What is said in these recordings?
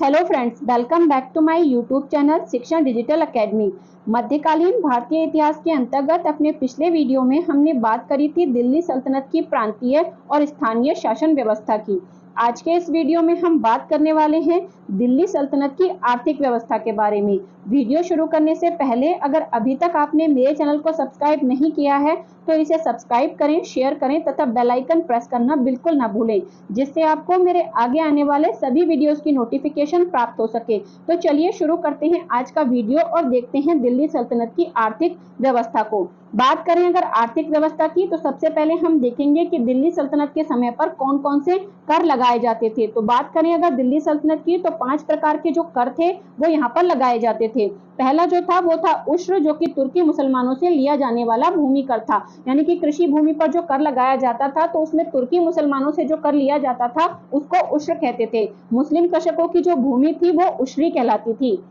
Hello friends, welcome back to my YouTube channel Shikshan Digital Academy. मध्यकालीन भारतीय इतिहास के अंतर्गत अपने पिछले वीडियो में हमने बात करी थी दिल्ली सल्तनत की प्रांतीय और स्थानीय शासन व्यवस्था की। आज के इस वीडियो में हम बात करने वाले हैं दिल्ली सल्तनत की आर्थिक व्यवस्था के बारे में। वीडियो शुरू करने से पहले अगर अभी तक आपने मेरे चैनल को सब्सक्राइब नहीं किया है तो इसे सब्सक्राइब करें, शेयर करें तथा बेल आइकन प्रेस करना बिल्कुल ना भूलें, जिससे आपको मेरे आगे आने वाले सभी वीडियोस की नोटिफिकेशन प्राप्त हो सके। तो चलिए शुरू करते हैं आज का वीडियो और देखते हैं दिल्ली सल्तनत की आर्थिक व्यवस्था को। बात करें अगर आर्थिक व्यवस्था की तो सबसे पहले हम देखेंगे कि दिल्ली सल्तनत के समय पर कौन कौन से कर लगाए जाते थे। तो बात करें अगर दिल्ली सल्तनत की तो 5 प्रकार के जो कर थे वो यहाँ पर लगाए जाते थे। पहला जो था वो था उश्र, जो कि तुर्की मुसलमानों से लिया जाने वाला भूमि कर था, यानी कि कृषि भूमि पर जो कर लगाया जाता था तो उसमें तुर्की मुसलमानों से जो कर लिया जाता था उसको उश्र कहते थे। मुस्लिम कृषकों की जो भूमि थी वो उश्री कहलाती थी।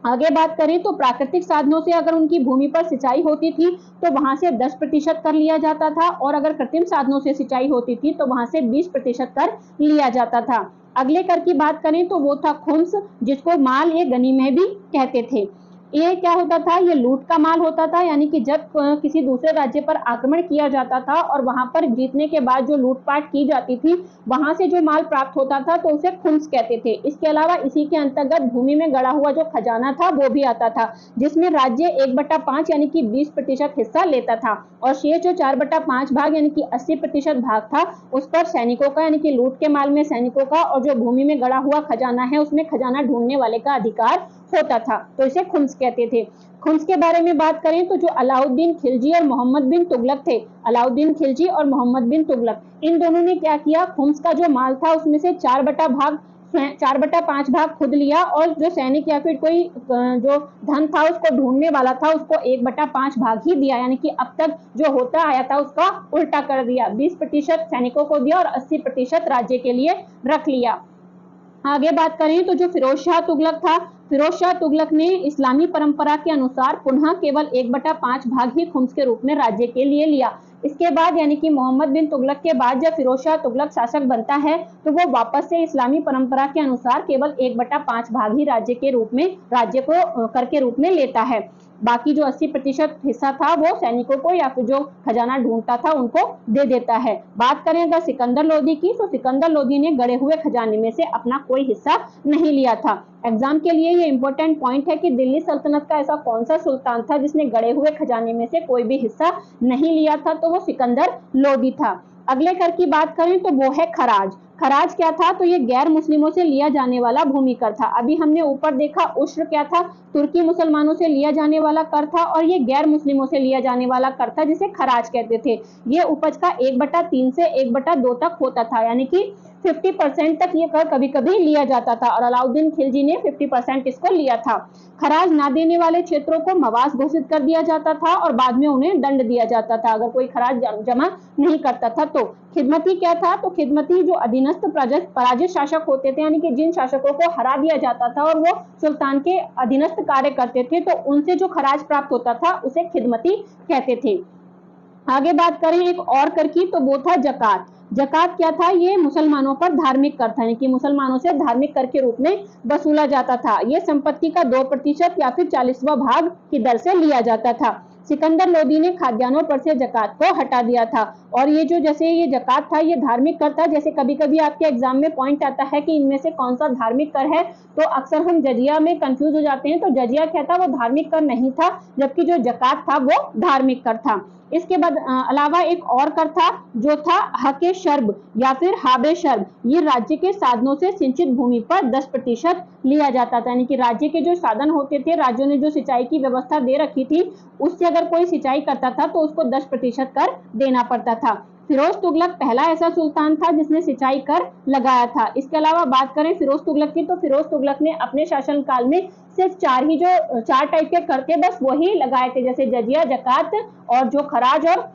आगे बात करें तो प्राकृतिक साधनों से अगर उनकी भूमि पर सिंचाई होती थी तो वहां से 10% कर लिया जाता था, और अगर कृत्रिम साधनों से सिंचाई होती थी तो वहां से 20% कर लिया जाता था। अगले कर की बात करें तो वो था खुम्स, जिसको माल या गनीमत भी कहते थे। ये क्या होता था, ये लूट का माल होता था, यानी कि जब किसी दूसरे राज्य पर आक्रमण किया जाता था और वहां पर जीतने के बाद जो लूटपाट की जाती थी वहां से जो माल प्राप्त होता था तो उसे खुम्स कहते थे। इसके अलावा इसी के अंतर्गत भूमि में गड़ा हुआ जो खजाना था वो भी आता था, जिसमें राज्य 1/5 यानी कि 20% हिस्सा लेता था, और शेष जो 4/5 भाग यानी कि 80% भाग था उस पर सैनिकों का, यानी कि लूट के माल में सैनिकों का, और जो भूमि में गड़ा हुआ खजाना है उसमें खजाना ढूंढने वाले का अधिकार होता था, तो इसे खुम्स कहते थे। खुम्स के बारे में बात करें तो जो अलाउद्दीन खिलजी और मोहम्मद बिन तुगलक थे, अलाउद्दीन खिलजी और मोहम्मद बिन तुगलक, इन दोनों ने क्या किया, खुम्स का जो माल था उसमें से 4/5 भाग खुद लिया, और जो सैनिक या फिर कोई जो धन था उसको ढूंढने वाला था उसको 1/5 भाग ही दिया, यानी कि अब तक जो होता आया था उसका उल्टा कर दिया। 20% सैनिकों को दिया और 80% राज्य के लिए रख लिया। आगे बात करें तो जो फिरोज शाह तुगलक था, फिरोज शाह तुगलक ने इस्लामी परंपरा के अनुसार पुनः केवल 1/5 भाग ही खुम्स के रूप में राज्य के लिए लिया। इसके बाद यानी कि मोहम्मद बिन तुगलक के बाद जब फिरोज शाह तुगलक शासक बनता है तो वो वापस से इस्लामी परंपरा के अनुसार केवल 1/5 भाग ही राज्य को कर के रूप में लेता है। बाकी जो 80% हिस्सा था वो सैनिकों को या फिर जो खजाना ढूंढता था उनको दे देता है। बात करें अगर सिकंदर लोदी की तो सिकंदर लोदी ने गड़े हुए खजाने में से अपना कोई हिस्सा नहीं लिया था। एग्जाम के लिए ये इंपॉर्टेंट पॉइंट है कि दिल्ली सल्तनत का ऐसा कौन सा सुल्तान था जिसने गड़े हुए खजाने में से कोई भी हिस्सा नहीं लिया था, तो वो सिकंदर लोदी था। अगले कर की बात करें तो वो है खराज। खराज क्या था, तो ये गैर मुस्लिमों से लिया जाने वाला भूमि कर था। अभी हमने ऊपर देखा उश्र क्या था, तुर्की मुसलमानों से लिया जाने वाला कर था, और ये गैर मुस्लिमों से लिया जाने वाला कर था जिसे खराज कहते थे। ये उपज का 1/3 से 1/2 तक होता था, यानी कि 50% तक ये कर कभी कभी लिया जाता था, और अलाउद्दीन खिलजी ने 50% इसको लिया था। खराज ना देने वाले क्षेत्रों को मवास घोषित कर दिया जाता था और बाद में उन्हें दंड दिया जाता था अगर कोई खराज जमा नहीं करता था। तो खिदमती क्या था, तो खिदमती जो अधीनस्थ पराजित शासक होते थे, यानी कि जिन शासकों को हरा दिया जाता था और वो सुल्तान के अधीनस्थ कार्य करते थे तो उनसे जो खराज प्राप्त होता था उसे खिदमती कहते थे। आगे बात करें एक और कर की तो वो था जकात। जकात क्या था, ये मुसलमानों पर धार्मिक कर था, यानी कि मुसलमानों से धार्मिक कर के रूप में वसूला जाता था। ये संपत्ति का 2% या फिर 40वां भाग की दर से लिया जाता था। सिकंदर लोदी ने खाद्यान्नों पर से जकात को हटा दिया था, और ये जो जैसे ये जकात था ये धार्मिक कर था। जैसे कभी कभी आपके एग्जाम में पॉइंट आता है कि इनमें से कौन सा धार्मिक कर है, तो अक्सर हम जजिया में कंफ्यूज हो जाते हैं। तो जजिया क्या था, वो धार्मिक कर नहीं था, जबकि जो जकात था वो धार्मिक कर था। इसके बाद अलावा एक और कर था जो था हके शर्ब या फिर हाबे शर्ब। ये राज्य के साधनों से सिंचित भूमि पर 10% लिया जाता था, यानी कि राज्य के जो साधन होते थे, राज्यों ने जो सिंचाई की व्यवस्था दे रखी थी उससे अगर कोई सिंचाई करता था तो उसको 10% कर देना पड़ता था। फिरोज तुगलक पहला ऐसा सुल्तान था जिसने सिंचाई कर लगाया था। इसके अलावा बात करें फिरोज तुगलक की तो फिरोज तुगलक ने अपने शासनकाल में सिर्फ 4 टाइप के कर थे, बस वही लगाए थे, जैसे जजिया, जकात और जो खराज और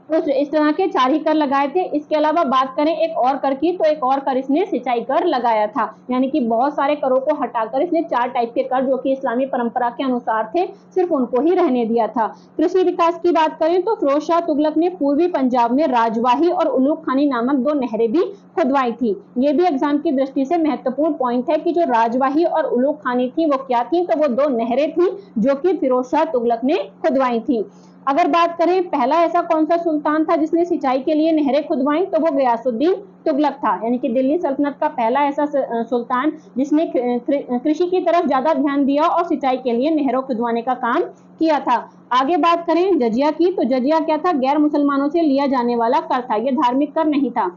तो इस तरह के 4 ही कर लगाए थे। इसके अलावा बात करें एक और कर की, तो एक और कर इसने सिंचाई कर लगाया था, यानी कि बहुत सारे करों को हटाकर इसने 4 टाइप के कर जो कि इस्लामी परंपरा के अनुसार थे, सिर्फ उनको ही रहने दिया था। कृषि विकास की बात करें तो फिरोज शाह तुगलक ने पूर्वी पंजाब में राजवाही और उलूक खानी नामक 2 नहरें भी खुदवाई थी। ये भी एग्जाम की दृष्टि से महत्वपूर्ण पॉइंट है कि जो राजवाही और उलूक खानी थी वो क्या थी, तो वो 2 नहरें थी जो कि फिरोज शाह तुगलक ने खुदवाई थी। अगर बात करें पहला ऐसा कौन सा सुल्तान था जिसने सिंचाई के लिए नहरें खुदवाई, तो वो गयासुद्दीन तुगलक था, यानी कि दिल्ली सल्तनत का पहला ऐसा सुल्तान जिसने कृषि की तरफ ज्यादा ध्यान दिया और सिंचाई के लिए नहरों खुदवाने का काम किया था। आगे बात करें जजिया की, तो जजिया क्या था, गैर मुसलमानों से लिया जाने वाला कर था। यह धार्मिक कर नहीं था,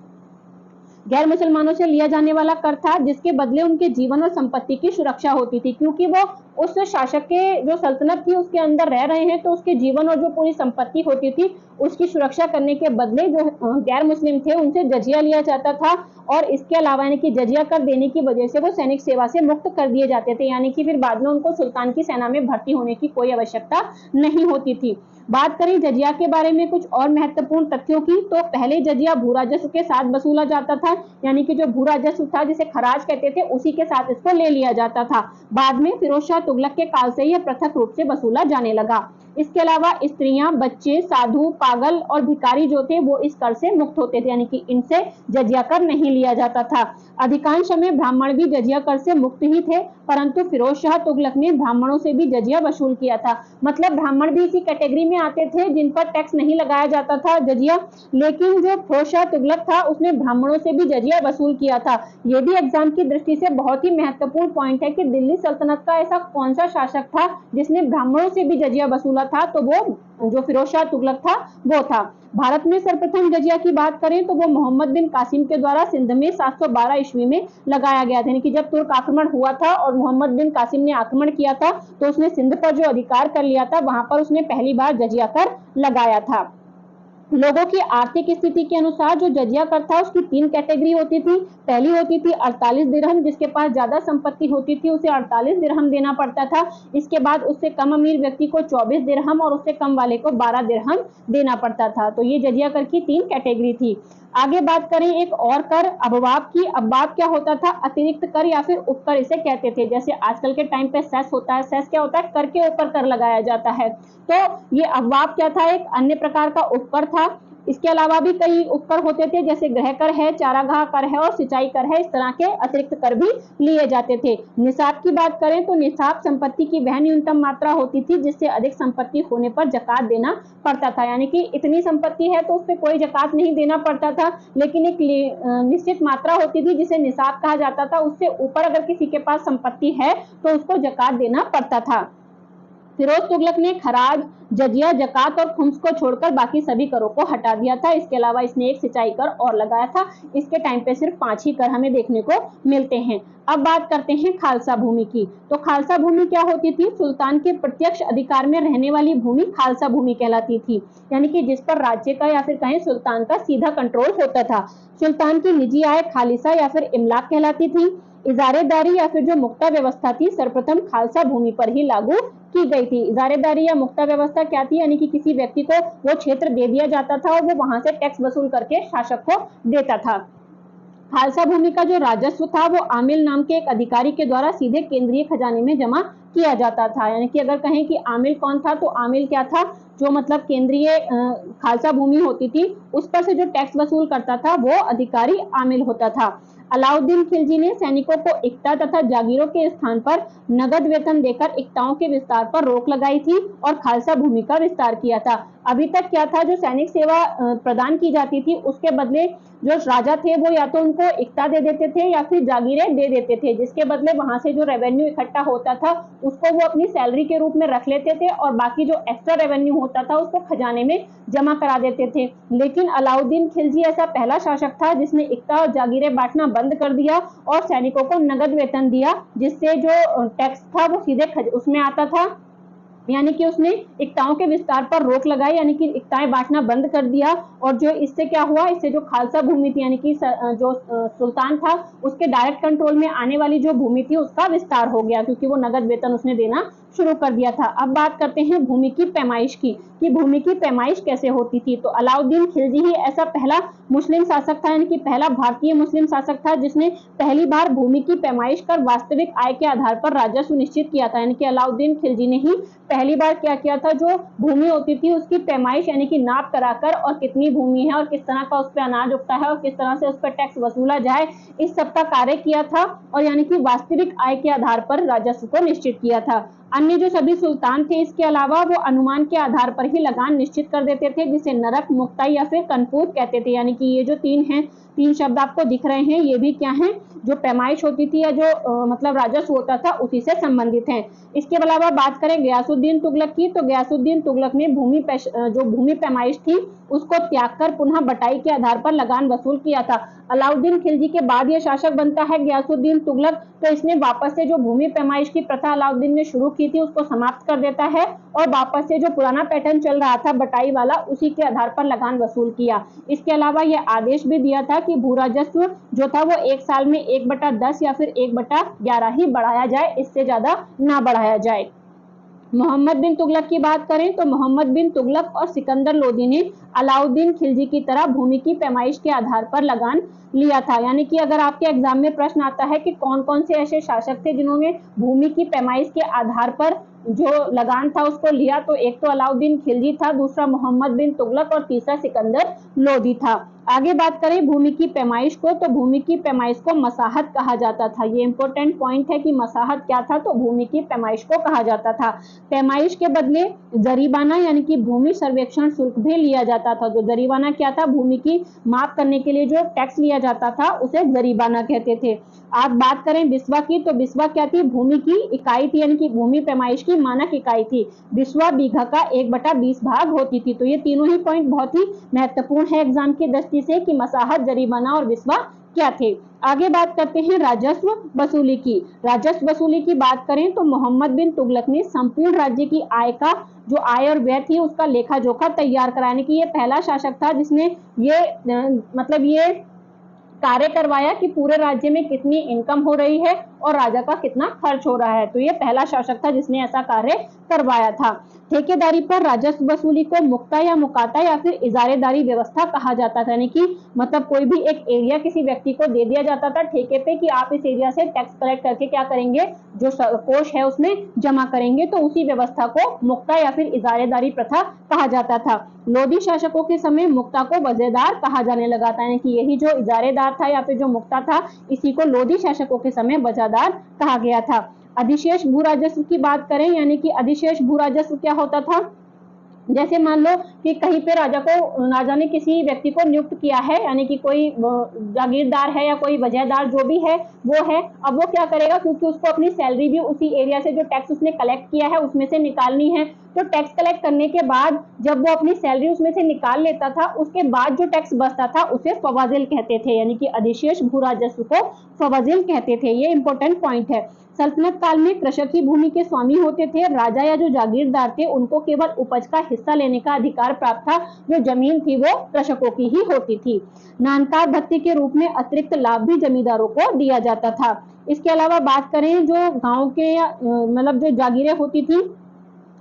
गैर मुसलमानों से लिया जाने वाला कर था, जिसके बदले उनके जीवन और संपत्ति की सुरक्षा होती थी, क्योंकि वो उस शासक के जो सल्तनत थी उसके अंदर रह रहे हैं, तो उसके जीवन और जो पूरी संपत्ति होती थी उसकी सुरक्षा करने के बदले जो गैर मुस्लिम थे उनसे जजिया लिया जाता था। और इसके अलावा यानी कि जजिया कर देने की वजह से वो सैनिक सेवा से मुक्त कर दिए जाते थे, यानी कि फिर बाद में उनको सुल्तान की सेना में भर्ती होने की कोई आवश्यकता नहीं होती थी। बात करें जजिया के बारे में कुछ और महत्वपूर्ण तथ्यों की, तो पहले जजिया भू राजस्व के साथ वसूला जाता था, यानी कि जो भू राजस्व था जिसे खराज कहते थे उसी के साथ इसको ले लिया जाता था। बाद में फिरोज शाह तुगलक के काल से यह पृथक रूप से वसूला जाने लगा। इसके अलावा स्त्रियां, बच्चे, साधु, पागल और भिखारी जो थे वो इस कर से मुक्त होते थे, यानी कि इनसे जजिया कर नहीं लिया जाता था। अधिकांश समय ब्राह्मण भी जजिया कर से मुक्त ही थे, परंतु फिरोज शाह तुगलक ने ब्राह्मणों से भी जजिया वसूल किया था। मतलब ब्राह्मण भी इसी कैटेगरी में आते थे जिन पर टैक्स नहीं लगाया जाता था जजिया, लेकिन जो फिरोज शाह तुगलक था उसने ब्राह्मणों से भी जजिया वसूल किया था। ये भी एग्जाम की दृष्टि से बहुत ही महत्वपूर्ण पॉइंट है कि दिल्ली सल्तनत का ऐसा कौन सा शासक था जिसने ब्राह्मणों से भी जजिया वसूला था, तो वो जो फिरोज शाह तुगलक था वो था। भारत में सर्वप्रथम जजिया की बात करें तो वो मोहम्मद बिन कासिम के द्वारा सिंध में 712 ईस्वी में लगाया गया था, यानी कि जब तुर्क आक्रमण हुआ था और मोहम्मद बिन कासिम ने आक्रमण किया था तो उसने सिंध पर जो अधिकार कर लिया था वहां पर उसने पहली बार जजिया कर लगाया था। लोगों की आर्थिक स्थिति के अनुसार जो जजिया कर था उसकी 3 कैटेगरी होती थी। पहली होती थी 48 दिरहम, जिसके पास ज्यादा संपत्ति होती थी उसे 48 दिरहम देना पड़ता था। इसके बाद उससे कम अमीर व्यक्ति को 24 दिरहम और उससे कम वाले को 12 दिरहम देना पड़ता था। तो ये जजिया कर की 3 कैटेगरी थी। आगे बात करें एक और कर अबवाब की। अबवाब क्या होता था, अतिरिक्त कर या फिर उपकर इसे कहते थे। जैसे आजकल के टाइम पे सेस होता है, सेस क्या होता है, कर के ऊपर कर लगाया जाता है। तो ये अबवाब क्या था, एक अन्य प्रकार का उपकर था। इसके अलावा भी कई उपकर होते थे, जैसे गृह कर है, चारागाह कर है और सिंचाई कर है। इस तरह के अतिरिक्त कर भी लिए जाते थे। निसाब की बात करें तो निसाब संपत्ति की वह न्यूनतम मात्रा होती थी जिससे अधिक संपत्ति होने पर जकात देना पड़ता था, यानी कि इतनी संपत्ति है तो उस पर कोई जकात नहीं देना पड़ता था, लेकिन एक निश्चित मात्रा होती थी जिसे निसाब कहा जाता था। उससे ऊपर अगर किसी के पास संपत्ति है तो उसको जकात देना पड़ता था। फिरोज तुगलक ने खराज, जजिया, जकात और खुम्स को छोड़कर बाकी सभी करों को हटा दिया था। इसके अलावा इसने एक सिंचाई कर और लगाया था। इसके टाइम पे सिर्फ 5 ही कर हमें देखने को मिलते हैं। अब बात करते हैं खालसा भूमि की। तो खालसा भूमि क्या होती थी, सुल्तान के प्रत्यक्ष अधिकार में रहने वाली भूमि खालसा भूमि कहलाती थी, यानी कि जिस पर राज्य का या फिर कहें सुल्तान का सीधा कंट्रोल होता था। सुल्तान की निजी आय खालिसा या फिर इमलाक कहलाती थी। इजारेदारी या फिर जो मुक्ता व्यवस्था थी सर्वप्रथम खालसा भूमि पर ही लागू की गई थी। इजारेदारी या मुक्ता व्यवस्था क्या थी, यानी कि किसी व्यक्ति को वो क्षेत्र दे दिया जाता था और वो वहां से टैक्स वसूल करके शासक को देता था। खालसा भूमि का जो राजस्व था वो आमिल नाम के एक अधिकारी के द्वारा सीधे केंद्रीय खजाने में जमा किया जाता था। यानी कि अगर कहें कि आमिल कौन था, तो आमिल क्या था, जो मतलब केंद्रीय खालसा भूमि होती थी उस पर से जो टैक्स वसूल करता था वो अधिकारी आमिल होता था। अलाउद्दीन खिलजी ने सैनिकों को इक्ता तथा जागीरों के स्थान पर नगद वेतन देकर इक्ताओं के विस्तार पर रोक लगाई थी और खालसा भूमि का विस्तार किया था। अभी तक क्या था, जो सैनिक सेवा प्रदान की जाती थी उसके बदले जो राजा थे वो या तो उनको इक्ता दे देते थे या फिर जागीरें दे देते थे, जिसके बदले वहां से जो रेवेन्यू इकट्ठा होता था उसको वो अपनी सैलरी के रूप में रख लेते थे और बाकी जो एक्स्ट्रा रेवेन्यू होता था उसको खजाने में जमा करा देते थे। लेकिन अलाउद्दीन खिलजी ऐसा पहला शासक था जिसने इक्ता और जागीरें बांटना बंद कर दिया और सैनिकों को नगद वेतन दिया, जिससे जो टैक्स था वो सीधे उसमें आता था। यानी कि उसने इक्ताओं के विस्तार पर रोक लगाई, यानी कि इक्ताएं बांटना बंद कर दिया। और जो इससे क्या हुआ, इससे जो खालसा भूमि थी यानी कि जो सुल्तान था उसके डायरेक्ट कंट्रोल में आने वाली जो भूमि थी उसका विस्तार हो गया, क्योंकि वो नगद वेतन उसने देना शुरू कर दिया था। अब बात करते हैं भूमि की पैमाइश की, कि भूमि की पैमाइश कैसे होती थी। तो अलाउद्दीन खिलजी ही ऐसा पहला मुस्लिम शासक था, यानी कि पहला भारतीय मुस्लिम शासक था जिसने पहली बार भूमि की पैमाइश कर वास्तविक आय के आधार पर राजस्व निश्चित किया था। यानी कि अलाउद्दीन खिलजी ने ही पहली बार क्या किया था, जो भूमि होती थी उसकी पैमाइश यानी कि नाप कराकर, और कितनी भूमि है और किस तरह का उस पर अनाज उगता है और किस तरह से उस पर टैक्स वसूला जाए, इस सब का कार्य किया था। और यानी कि वास्तविक आय के आधार पर राजस्व को निश्चित किया था। अन्य जो सभी सुल्तान थे इसके अलावा वो अनुमान के आधार पर ही लगान निश्चित कर देते थे, जिसे नरक, मुक्ताई या फिर कनपूत कहते थे। यानी कि ये जो तीन शब्द आपको दिख रहे हैं ये भी क्या हैं, जो पैमाइश होती थी या जो मतलब राजस्व होता था उसी से संबंधित हैं। इसके अलावा बात करें गयासुद्दीन तुगलक की, तो गयासुद्दीन तुगलक ने जो भूमि पैमाइश थी उसको त्याग कर पुनः बटाई के आधार पर लगान वसूल किया था। अलाउद्दीन खिलजी के बाद ये शासक बनता है गयासुद्दीन तुगलक, तो इसने वापस से जो भूमि पैमाइश की प्रथा अलाउद्दीन ने शुरू की थी उसको समाप्त कर देता है और वापस से जो पुराना पैटर्न चल रहा था बटाई वाला उसी के आधार पर लगान वसूल किया। इसके अलावा यह आदेश भी दिया था कि भू राजस्व जो था वो एक साल में 1/10 या फिर 1/11 ही बढ़ाया जाए, इससे ज्यादा ना बढ़ाया जाए। मोहम्मद बिन तुगलक की बात करें तो मोहम्मद बिन तुगलक और सिकंदर लोदी ने अलाउद्दीन खिलजी की तरह भूमि की पैमाइश के आधार पर लगान लिया था। यानी कि अगर आपके एग्जाम में प्रश्न आता है कि कौन कौन से ऐसे शासक थे जिन्होंने भूमि की पैमाइश के आधार पर जो लगान था उसको लिया, तो एक तो अलाउद्दीन खिलजी था, दूसरा मोहम्मद बिन तुगलक और तीसरा सिकंदर लोदी था। आगे बात करें भूमि की पैमाइश को, तो भूमि की पैमाइश को मसाहत कहा जाता था। ये इंपॉर्टेंट पॉइंट है कि मसाहत क्या था, तो भूमि की पैमाइश को कहा जाता था। पैमाइश के बदले जरीबाना यानी कि भूमि सर्वेक्षण शुल्क भी लिया जाता था। जो जरीबाना क्या था, भूमि की माप करने के लिए जो टैक्स लिया जाता था उसे जरीबाना कहते थे। आप बात करें बिस्वा की, तो बिस्वा क्या थी, भूमि की इकाई थी, यानी कि भूमि पैमाइश की मानक इकाई थी। बिस्वा बीघा का 1/20 भाग होती थी। तो ये तीनों ही पॉइंट बहुत ही महत्वपूर्ण है एग्जाम की दृष्टि से कि मसाहत, जरीबाना और बिस्वा क्या थे। आगे बात करते हैं राजस्व वसूली की। राजस्व वसूली की बात करें तो मोहम्मद बिन तुगलक ने संपूर्ण राज्य की आय का जो आय और व्यय थी उसका लेखा जोखा तैयार कराने की, ये पहला शासक था जिसने ये कार्य करवाया कि पूरे राज्य में कितनी इनकम हो रही है और राजा का कितना खर्च हो रहा है। तो ये पहला शासक था जिसने ऐसा कार्य करवाया था। ठेकेदारी पर राजस्व वसूली को मुक्ता या मुकाता या फिर इजारेदारी व्यवस्था कहा जाता था। यानी कि मतलब कोई भी एक एरिया किसी व्यक्ति को दे दिया जाता था ठेके पे कि आप इस एरिया से टैक्स कलेक्ट करके क्या करेंगे, जो कोष है उसमें जमा करेंगे, तो उसी व्यवस्था को मुक्ता या फिर इजारेदारी प्रथा कहा जाता था। लोधी शासकों के समय मुक्ता को वजेदार कहा जाने लगा था। यानी कि यही जो इजारेदार था या फिर जो मुक्ता था इसी को लोधी शासकों के समय वजादार कहा गया था। अधिशेष भू राजस्व की बात करें, यानी कि अधिशेष भू राजस्व क्या होता था, जैसे मान लो कि कहीं पे राजा ने किसी व्यक्ति को नियुक्त किया है, यानी कि कोई जागीरदार है या कोई वजहदार जो भी है वो है। अब वो क्या करेगा, क्योंकि उसको अपनी सैलरी भी उसी एरिया से जो टैक्स उसने कलेक्ट किया है उसमें से निकालनी है, तो टैक्स कलेक्ट करने के बाद जब वो अपनी सैलरी उसमें से निकाल लेता था उसके बाद जो टैक्स बचता था उसे फवाजिल कहते थे। यानी कि अधिशेष भू राजस्व को फवाजिल कहते थे। ये इंपॉर्टेंट पॉइंट है। सल्तनत काल में कृषक ही भूमि के स्वामी होते थे। राजा या जो जागीरदार थे उनको केवल उपज का हिस्सा लेने का अधिकार प्राप्त था, जो जमीन थी वो कृषकों की ही होती थी। नानकार भत्ते के रूप में अतिरिक्त लाभ भी जमींदारों को दिया जाता था। इसके अलावा बात करें जो गांव के जो जागीरें होती थी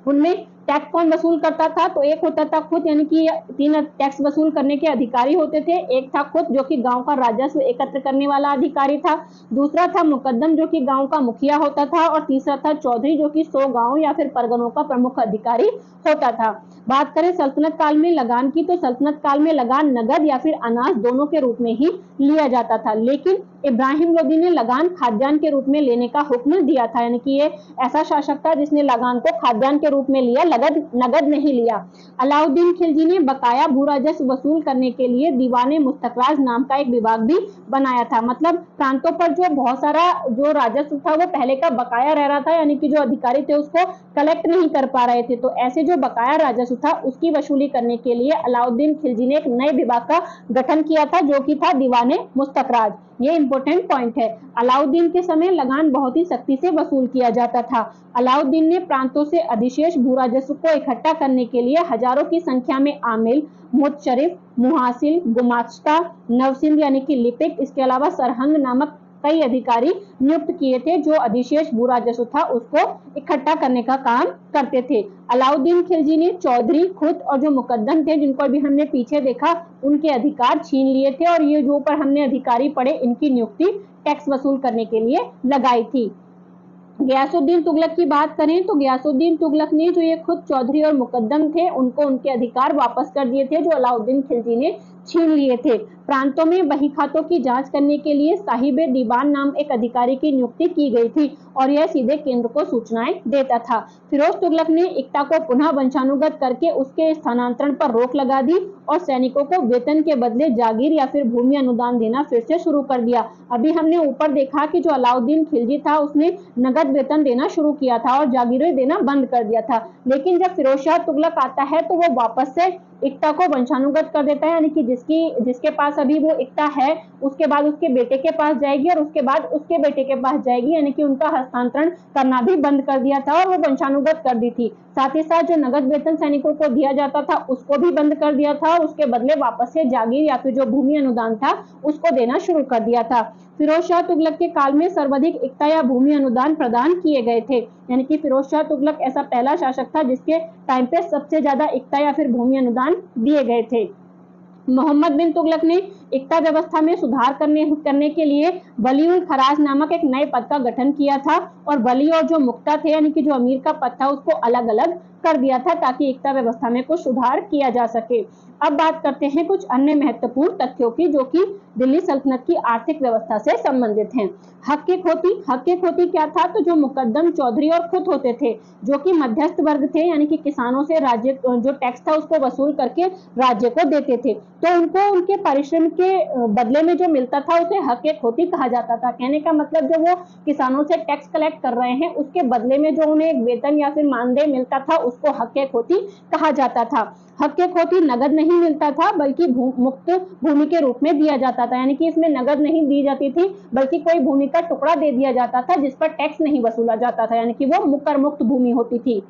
उनमें टैक्स कौन वसूल करता था, तो एक होता था खुद, यानी कि 3 टैक्स वसूल करने के अधिकारी होते थे। एक था खुद जो कि गांव का राजस्व एकत्र करने वाला अधिकारी था, दूसरा था मुकद्दम जो कि गांव का मुखिया होता था, और तीसरा था चौधरी जो कि 100 गांव या फिर परगनों का प्रमुख अधिकारी होता था। बात करें सल्तनत काल में लगान की, तो सल्तनत काल में लगान नगद या फिर अनाज दोनों के रूप में ही लिया जाता था, लेकिन इब्राहिम लोदी ने लगान खाद्यान्न के रूप में लेने का हुक्म दिया था। यानी कि ये ऐसा शासक था जिसने लगान को खाद्यान्न के रूप में लिया, नगद नहीं लिया। अलाउद्दीन खिलजी ने बकाया भू राजस्व वसूल करने के लिए दीवाने मुस्तखराज नाम का एक विभाग भी बनाया था। मतलब प्रांतों पर जो बहुत सारा जो राजस्व था वो पहले का बकाया रह रहा था, यानी कि जो अधिकारी थे उसको कलेक्ट नहीं कर पा रहे थे, तो ऐसे जो बकाया राजस्व था उसकी वसूली करने के लिए अलाउद्दीन खिलजी ने एक नए विभाग का गठन किया था, जो कि था दीवाने मुस्तखराज। ये इंपॉर्टेंट पॉइंट है। अलाउद्दीन के समय लगान बहुत ही सख्ती से वसूल किया जाता था। अलाउद्दीन ने प्रांतों से अधिशेष भू राजस्व को इकट्ठा करने के लिए हजारों की संख्या में आमिल, मुतशरिफ, मुहासिल, गुमाश्ता, नवसिंध यानी कि लिपिक, इसके अलावा सरहंद नामक कई अधिकारी नियुक्त किए थे जो अधिशेष भू राजस्व था उसको इकट्ठा करने का काम करते थे। अलाउद्दीन खिलजी ने चौधरी, खुद और जो मुकद्दम थे जिनको अभी हमने पीछे देखा उनके अधिकार छीन लिए थे, और ये जो ऊपर हमने अधिकारी पढ़े इनकी नियुक्ति टैक्स वसूल करने के लिए लगाई थी। गयासुद्दीन तुगलक की बात करें तो गयासुद्दीन तुगलक ने जो ये खुद चौधरी और मुकद्दम थे उनको उनके अधिकार वापस कर दिए थे जो अलाउद्दीन खिलजी ने छीन लिए थे। प्रांतों में बही खातों की जांच करने के लिए साहिबे दीवान नाम एक अधिकारी की नियुक्ति की गई थी और यह सीधे केंद्र को सूचनाएं देता था। फिरोज तुगलक ने इक्ता को पुनः वंशानुगत करके उसके स्थानांतरण पर रोक लगा दी और सैनिकों को वेतन के बदले जागीर या फिर भूमि अनुदान देना फिर से शुरू कर दिया। अभी हमने ऊपर देखा कि जो अलाउद्दीन खिलजी था उसने नगद वेतन देना शुरू किया था और जागीरें देना बंद कर दिया था, लेकिन जब फिरोज शाह तुगलक आता है तो वो वापस से इक्ता को वंशानुगत कर देता है, यानी कि जिसके पास अभी वो इक्ता है उसके बाद उसके बेटे के पास जाएगी और उसके बाद उसके बेटे के पास जाएगी, यानी कि उनका हस्तांतरण करना भी बंद कर दिया था और वो वंशानुगत कर दी थी। साथ ही साथ जो नगद वेतन सैनिकों को दिया जाता था उसको भी बंद कर दिया था और उसके बदले वापस से जागीर या फिर जो भूमि अनुदान था उसको देना शुरू कर दिया था। फिरोज शाह तुगलक के काल में सर्वाधिक इक्ता या भूमि अनुदान प्रदान किए गए थे, यानी कि फिरोज शाह तुगलक ऐसा पहला शासक था जिसके टाइम पे सबसे ज्यादा इक्ता या फिर भूमि अनुदान दिए गए थे। मोहम्मद बिन तुगलक ने इक्ता व्यवस्था में सुधार करने के लिए वली उल खराज नामक एक नए पद का गठन किया था और वली और जो मुक्ता थे यानी कि जो अमीर का पद था उसको अलग अलग कर दिया था ताकि इक्ता व्यवस्था में कुछ सुधार किया जा सके। अब बात करते हैं कुछ अन्य महत्वपूर्ण तथ्यों की जो कि दिल्ली सल्तनत की आर्थिक व्यवस्था से संबंधित हैं। हक खोती क्या था? तो जो मुकद्दम, चौधरी और खुद होते थे जो कि मध्यस्थ वर्ग थे, यानी कि किसानों से राज्य जो टैक्स था उसको वसूल करके राज्य को देते थे, तो उनको उनके परिश्रम के बदले में जो मिलता था उसे हक खोती कहा जाता था। कहने का मतलब जो वो किसानों से टैक्स कलेक्ट कर रहे हैं उसके बदले में जो उन्हें एक वेतन या फिर मानदेय मिलता था उसको हक खोती कहा जाता था। हक खोती नगद नहीं मिलता था बल्कि मुक्त भूमि के रूप में दिया जाता था, यानी कि इसमें नगद नहीं दी जाती थी बल्कि कोई भूमि का टुकड़ा दे दिया जाता था जिस पर टैक्स नहीं वसूला जाता था, यानी कि वो मुकर मुक्त भूमि होती थी।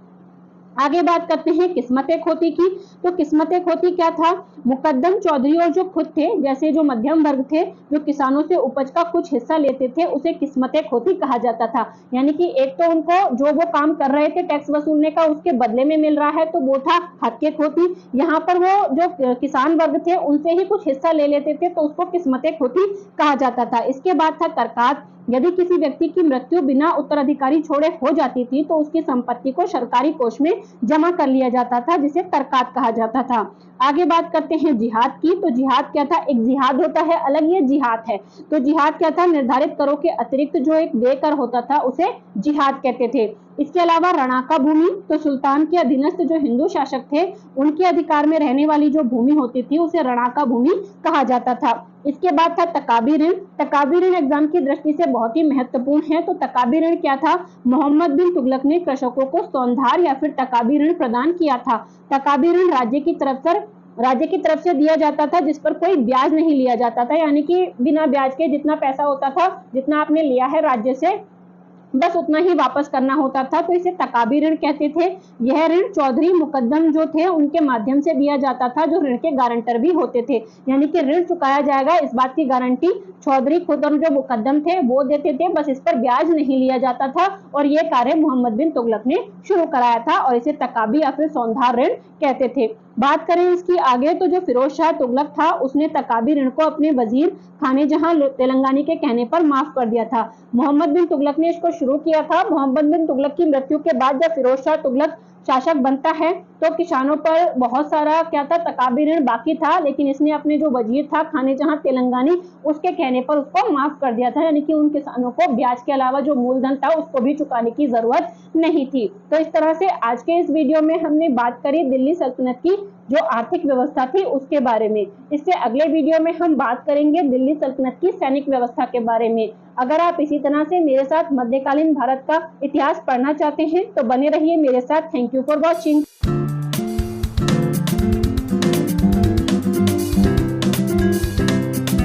आगे बात करते हैं किस्मत खोती की। तो किस्मत खोती क्या था? मुकद्दम, चौधरी और जो खुद थे जैसे जो मध्यम वर्ग थे जो किसानों से उपज का कुछ हिस्सा लेते थे उसे किस्मत खोती कहा जाता था। यानी कि एक तो उनको जो वो काम कर रहे थे टैक्स वसूलने का उसके बदले में मिल रहा है तो वो था हक खोती। यहाँ पर वो जो किसान वर्ग थे उनसे ही कुछ हिस्सा ले लेते थे तो उसको किस्मत खोती कहा जाता था। इसके बाद था करकात। यदि किसी व्यक्ति की मृत्यु बिना उत्तराधिकारी छोड़े हो जाती थी तो उसकी संपत्ति को सरकारी कोष में जमा कर लिया जाता था जिसे करकात कहा जाता था। आगे बात करते हैं जिहाद की। तो जिहाद क्या था? एक जिहाद होता है अलग, ये जिहाद है। तो जिहाद क्या था? निर्धारित करों के अतिरिक्त जो एक व्यय कर होता था उसे जिहाद कहते थे। इसके अलावा रणाका भूमि, तो सुल्तान के अधीनस्थ जो हिंदू शासक थे उनके अधिकार में रहने वाली जो भूमि होती थी उसे रणाका भूमि कहा जाता था। इसके बाद था तकाबी ऋण। तकाबी ऋण एग्जाम की दृष्टि से बहुत ही महत्वपूर्ण है। तो तकाबी ऋण क्या था? मोहम्मद बिन तुगलक ने कृषकों को सौंधार या फिर तकाबी ऋण प्रदान किया था। तकाबी ऋण राज्य की तरफ से दिया जाता था जिस पर कोई ब्याज नहीं लिया जाता था, यानी कि बिना ब्याज के जितना पैसा होता था, जितना आपने लिया है राज्य से बस उतना ही वापस करना होता था, तो इसे तकाबी ऋण कहते थे। यह ऋण चौधरी, मुकद्दम जो थे उनके माध्यम से दिया जाता था जो ऋण के गारंटर भी होते थे, यानी कि ऋण चुकाया जाएगा इस बात की गारंटी चौधरी खुद और जो मुकद्दम थे वो देते थे, बस इस पर ब्याज नहीं लिया जाता था और ये कार्य मोहम्मद बिन तुगलक ने शुरू कराया था और इसे तकाबी या फिर सौंधार ऋण कहते थे। बात करें इसकी आगे तो जो फिरोज शाह तुगलक था उसने तकाबी ऋण को अपने वजीर खाने जहां तेलंगानी के कहने पर माफ कर दिया था। मोहम्मद बिन तुगलक ने इसको शुरू किया था। मोहम्मद बिन तुगलक की मृत्यु के बाद जब फिरोज शाह तुगलक शासक बनता है तो किसानों पर बहुत सारा क्या था, तकाबी ऋण बाकी था, लेकिन इसने अपने जो वजीर था खाने जहां तेलंगानी, उसके कहने पर उसको माफ कर दिया था, यानी कि उन किसानों को ब्याज के अलावा जो मूलधन था उसको भी चुकाने की जरूरत नहीं थी। तो इस तरह से आज के इस वीडियो में हमने बात करी दिल्ली सल्तनत की जो आर्थिक व्यवस्था थी उसके बारे में। इससे अगले वीडियो में हम बात करेंगे दिल्ली सल्तनत की सैनिक व्यवस्था के बारे में। अगर आप इसी तरह से मेरे साथ मध्यकालीन भारत का इतिहास पढ़ना चाहते हैं तो बने रहिए मेरे साथ। Thank you for watching.